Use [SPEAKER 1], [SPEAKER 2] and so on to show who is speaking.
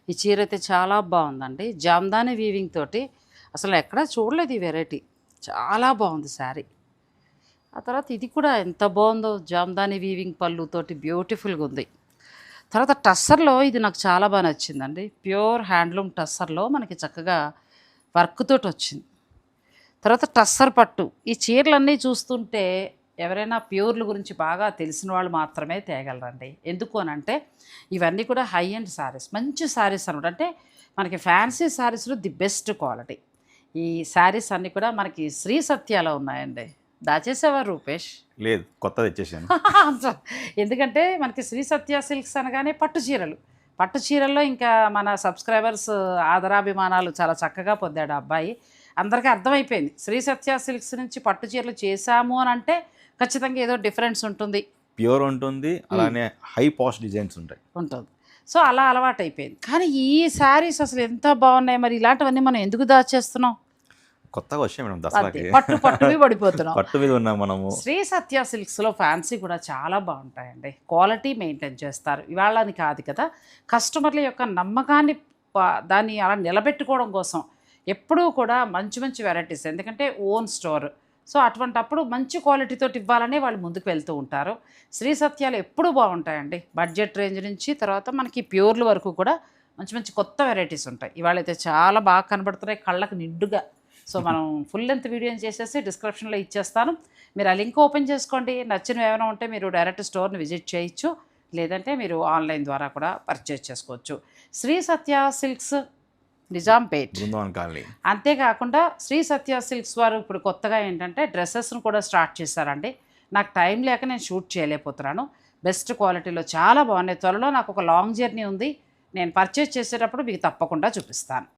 [SPEAKER 1] ఈ చీర అయితే చాలా బాగుందండి. జామ్దాని వీవింగ్ తోటి అసలు ఎక్కడా చూడలేదు ఈ వెరైటీ. చాలా బాగుంది శారీ. ఆ తర్వాత ఇది కూడా ఎంత బాగుందో, జామ్దాని వీవింగ్ పళ్ళుతోటి బ్యూటిఫుల్గా ఉంది. తర్వాత టస్సర్లో ఇది నాకు చాలా బాగా నచ్చిందండి. ప్యూర్ హ్యాండ్లూమ్ టస్సర్లో మనకి చక్కగా వర్క్ తోటి వచ్చింది. తర్వాత టస్సర్ పట్టు. ఈ చీరలన్నీ చూస్తుంటే ఎవరైనా ప్యూర్ల గురించి బాగా తెలిసిన వాళ్ళు మాత్రమే తేగలరండి. ఎందుకు అనంటే ఇవన్నీ కూడా హై ఎండ్ శారీస్, మంచి శారీస్ అనమాట. అంటే మనకి ఫ్యాన్సీ శారీస్లో ది బెస్ట్ క్వాలిటీ. ఈ శారీస్ అన్నీ కూడా మనకి శ్రీ సత్యాలో ఉన్నాయండి. దాచేసేవారు రూపేష్.
[SPEAKER 2] లేదు, కొత్తది తెచ్చేసాను.
[SPEAKER 1] ఎందుకంటే మనకి శ్రీ సత్య సిల్క్స్ అనగానే పట్టు చీరలు. పట్టు చీరల్లో ఇంకా మన సబ్స్క్రైబర్స్ ఆదరాభిమానాలు చాలా చక్కగా పొందాడు ఆ అబ్బాయి. అందరికీ అర్థమైపోయింది, శ్రీ సత్య సిల్క్స్ నుంచి పట్టు చీరలు చేశాము అని అంటే ఖచ్చితంగా ఏదో డిఫరెన్స్ ఉంటుంది.
[SPEAKER 2] ప్యూర్ ఉంటుంది, అలానే హై పాస్ట్ డిజైన్స్ ఉంటాయి.
[SPEAKER 1] ఉంటుంది. సో అలా అలవాటైపోయింది. కానీ ఈ శారీస్ అసలు ఎంత బాగున్నాయి. మరి ఇలాంటివన్నీ మనం ఎందుకు దాచేస్తున్నాం?
[SPEAKER 2] కొత్తగా వచ్చాయి మేడం దసరాకి.
[SPEAKER 1] పట్టు పట్టువి పడిపోతున్నాం.
[SPEAKER 2] పట్టు మీద ఉన్నాం మనము.
[SPEAKER 1] శ్రీ సత్య సిల్క్స్లో ఫ్యాన్సీ కూడా చాలా బాగుంటాయండి. క్వాలిటీ మెయింటైన్ చేస్తారు. ఇవాళ అని కాదు కదా, కస్టమర్ల యొక్క నమ్మకాన్ని దాన్ని అలా నిలబెట్టుకోవడం కోసం ఎప్పుడూ కూడా మంచి మంచి వెరైటీస్, ఎందుకంటే ఓన్ స్టోర్. సో అటువంటప్పుడు మంచి క్వాలిటీతో ఇవ్వాలనే వాళ్ళు ముందుకు వెళ్తూ ఉంటారు. శ్రీ సత్యాలు ఎప్పుడూ బాగుంటాయండి. బడ్జెట్ రేంజ్ నుంచి తర్వాత మనకి ప్యూర్ల వరకు కూడా మంచి మంచి కొత్త వెరైటీస్ ఉంటాయి. ఇవాళైతే చాలా బాగా కనబడుతున్నాయి, కళ్ళకు నిండుగా. సో మనం ఫుల్ లెంత్ వీడియోని చేసేసి డిస్క్రిప్షన్లో ఇచ్చేస్తాను. మీరు ఆ లింక్ ఓపెన్ చేసుకోండి. నచ్చినవి ఏమైనా ఉంటే మీరు డైరెక్ట్ స్టోర్ని విజిట్ చేయొచ్చు, లేదంటే మీరు ఆన్లైన్ ద్వారా కూడా పర్చేజ్ చేసుకోవచ్చు. శ్రీ సత్య సిల్క్స్, నిజాంపేట్,
[SPEAKER 2] బృందావన్ కాలనీ.
[SPEAKER 1] అంతేకాకుండా శ్రీ సత్య సిల్క్స్ వారు ఇప్పుడు కొత్తగా ఏంటంటే డ్రెస్సెస్ను కూడా స్టార్ట్ చేశారండి. నాకు టైం లేక నేను షూట్ చేయలేకపోతున్నాను. బెస్ట్ క్వాలిటీలో చాలా బాగున్నాయి. త్వరలో నాకు ఒక లాంగ్ జర్నీ ఉంది, నేను పర్చేజ్ చేసేటప్పుడు మీకు తప్పకుండా చూపిస్తాను.